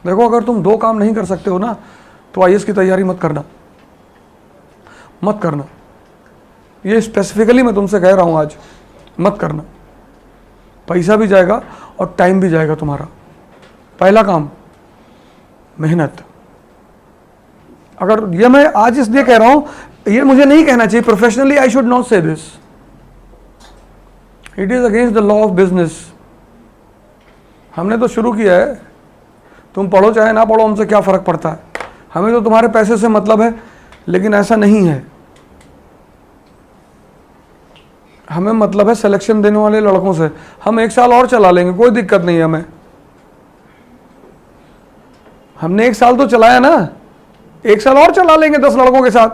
देखो, अगर तुम 2 काम नहीं कर सकते हो ना, तो आईएएस की तैयारी मत करना, मत करना। ये स्पेसिफिकली मैं तुमसे कह रहा हूं आज, मत करना। पैसा भी जाएगा और टाइम भी जाएगा तुम्हारा। पहला काम मेहनत। अगर ये मैं आज इसलिए कह रहा हूं, ये मुझे नहीं कहना चाहिए प्रोफेशनली, आई शुड नॉट से this, it is against the law of business. हमने तो शुरू किया है, तुम पढ़ो चाहे ना पढ़ो, हमसे क्या फर्क पड़ता है, हमें तो तुम्हारे पैसे से मतलब है। लेकिन ऐसा नहीं है, हमें मतलब है सिलेक्शन देने वाले लड़कों से। हम 1 साल और चला लेंगे, कोई दिक्कत नहीं है हमें। हमने 1 साल तो चलाया ना, 1 साल और चला लेंगे 10 लड़कों के साथ।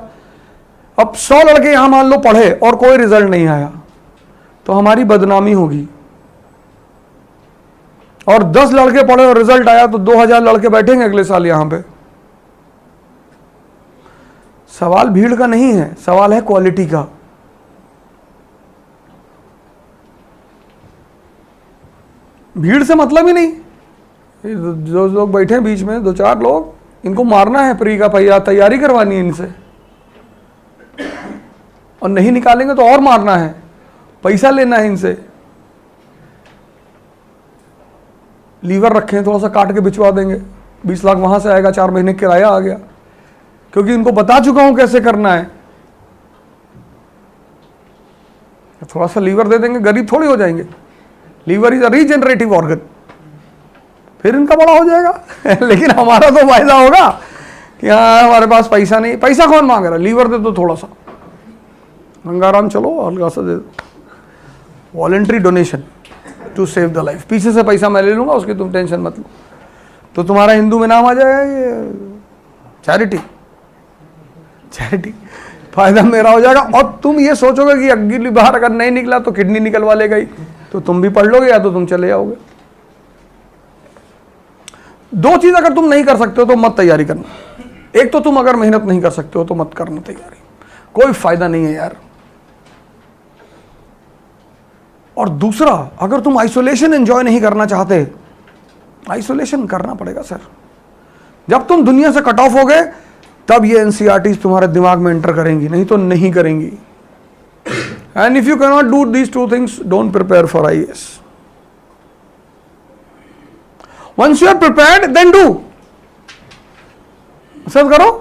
अब 100 लड़के यहां मान लो पढ़े और कोई रिजल्ट नहीं आया, तो हमारी बदनामी होगी। और 10 लड़के पढ़े और रिजल्ट आया, तो 2000 लड़के बैठेंगे अगले साल यहां पे। सवाल भीड़ का नहीं है, सवाल है क्वालिटी का। भीड़ से मतलब ही नहीं। जो लोग बैठे हैं बीच में, 2-4 लोग, इनको मारना है प्री का पहिया, तैयारी करवानी है इनसे, और नहीं निकालेंगे तो और मारना है, पैसा लेना है इनसे। लीवर रखें, थोड़ा सा काट के बिचवा देंगे, 20 लाख वहां से आएगा, 4 महीने किराया आ गया, क्योंकि इनको बता चुका हूं कैसे करना है। थोड़ा सा लीवर दे देंगे, गरीब थोड़ी हो जाएंगे। Liver is a regenerative organ, फिर इनका बड़ा हो जाएगा। लेकिन हमारा तो फायदा होगा कि हाँ हमारे पास पैसा नहीं। पैसा कौन मांग रहा है? लीवर दे दो थोड़ा सा, गंगाराम चलो हल्का सा दे दो, voluntary donation to save the life. पीछे से पैसा मैं ले लूंगा, उसकी तुम टेंशन मत लो। तो तुम्हारा हिंदू में नाम आ जाएगा, ये चैरिटी, चैरिटी, फायदा मेरा हो जाएगा। और तुम ये सोचोगे कि अगली बार अगर नहीं निकला तो किडनी निकलवा लेगा ही, तो तुम भी पढ़ लोगे या तो तुम चले जाओगे। 2 चीज अगर तुम नहीं कर सकते हो तो मत तैयारी करना। एक तो तुम अगर मेहनत नहीं कर सकते हो तो मत करना तैयारी, कोई फायदा नहीं है यार। और दूसरा, अगर तुम आइसोलेशन एंजॉय नहीं करना चाहते, आइसोलेशन करना पड़ेगा सर। जब तुम दुनिया से कट ऑफ हो गए, तब ये एनसीईआरटीज तुम्हारे दिमाग में एंटर करेंगी, नहीं तो नहीं करेंगी। And if you can not do these 2 things, don't prepare for IAS. Once you are prepared, then do. सब करो।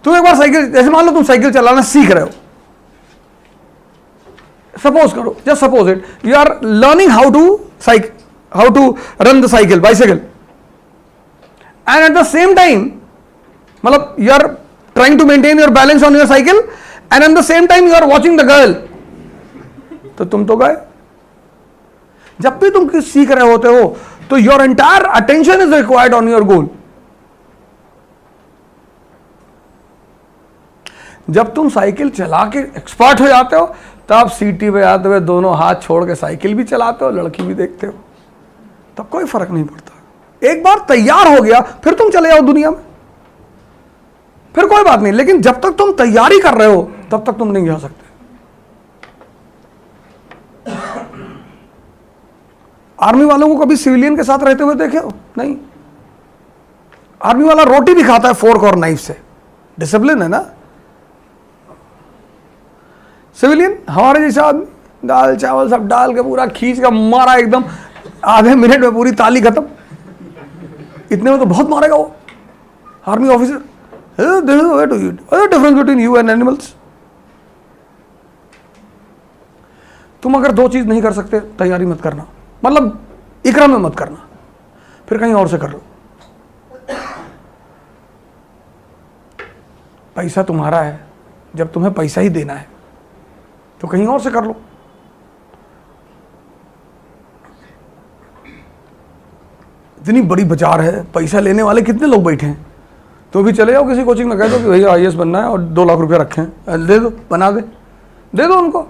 तुम एक बार साइकिल, जैसे मान लो तुम साइकिल चलाना सीख रहे हो, सपोज करो, just suppose it, you are learning how to run the cycle, bicycle, and at the same time, मतलब you are trying to maintain your balance on your cycle, and at the same time you are watching the girl, तो तुम तो गए। जब भी तुम सीख रहे होते हो, तो your entire attention is required on your goal. जब तुम साइकिल चला के एक्सपर्ट हो जाते हो, तब सीटी पे आते हुए दोनों हाथ छोड़ के साइकिल भी चलाते हो, लड़की भी देखते हो, तब कोई फर्क नहीं पड़ता। एक बार तैयार हो गया, फिर तुम चले जाओ दुनिया में, फिर कोई बात नहीं। लेकिन जब तक तुम तैयारी कर रहे हो, तब तक तुम नहीं जा सकते। आर्मी वालों को कभी सिविलियन के साथ रहते हुए देखे हो? नहीं। आर्मी वाला रोटी भी खाता है फोर्क और नाइफ से, डिसिप्लिन है ना। सिविलियन हमारे जैसा आदमी, दाल चावल सब डाल के पूरा खींच का मारा, एकदम आधे मिनट में पूरी ताली खत्म। इतने में तो बहुत मारेगा वो army officer. This is the way to eat, difference between you and animals. तुम अगर 2 चीज नहीं कर सकते, तैयारी मत करना, मतलब इकरा में मत करना, फिर कहीं और से कर लो। पैसा तुम्हारा है, जब तुम्हें पैसा ही देना है तो कहीं और से कर लो। इतनी बड़ी बाजार है, पैसा लेने वाले कितने लोग बैठे हैं। तो भी चले जाओ किसी कोचिंग में, कह दो कि भैया आईएएस बनना है और 2 लाख रुपया रखें, दे दो, बना दे दो उनको।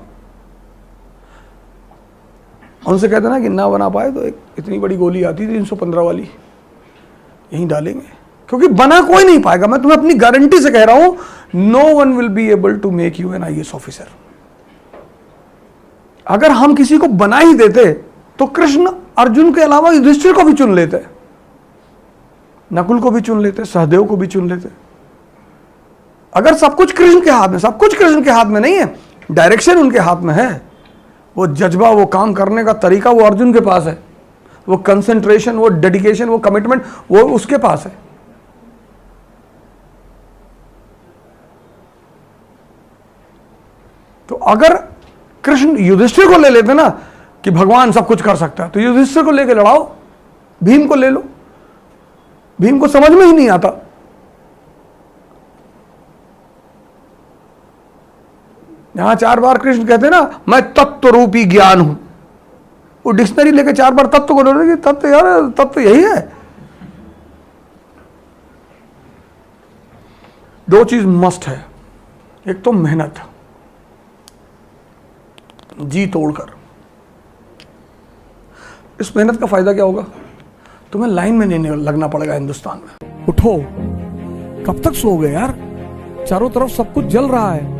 उनसे कहते ना कि ना बना पाए तो एक इतनी बड़ी गोली आती थी 315 वाली, यहीं डालेंगे, क्योंकि बना कोई नहीं पाएगा। मैं तुम्हें अपनी गारंटी से कह रहा हूं, no one will be able to make you an IAS officer. अगर हम किसी को बना ही देते तो कृष्ण अर्जुन के अलावा युधिष्ठिर को भी चुन लेते। नकुल को भी चुन लेते, सहदेव को भी चुन लेते। अगर सब कुछ कृष्ण के हाथ में, सब कुछ कृष्ण के हाथ में नहीं है, डायरेक्शन उनके हाथ में है, वो जज्बा, वो काम करने का तरीका वो अर्जुन के पास है, वो कंसंट्रेशन, वो डेडिकेशन, वो कमिटमेंट वो उसके पास है। तो अगर कृष्ण युधिष्ठिर को ले लेते ना कि भगवान सब कुछ कर सकता है, तो युधिष्ठिर को लेके लड़ाओ, भीम को ले लो, भीम को समझ में ही नहीं आता। यहां 4 बार कृष्ण कहते ना मैं तत्व रूपी ज्ञान हूं, वो डिक्शनरी लेके 4 बार तत्व को बोलोगे, तत्व यार तत्व यही है। 2 चीज मस्ट है, एक तो मेहनत, जी तोड़कर। इस मेहनत का फायदा क्या होगा? तुम्हें लाइन में नहीं लगना पड़ेगा हिंदुस्तान में। उठो, कब तक सोओगे यार? चारों तरफ सब कुछ जल रहा है।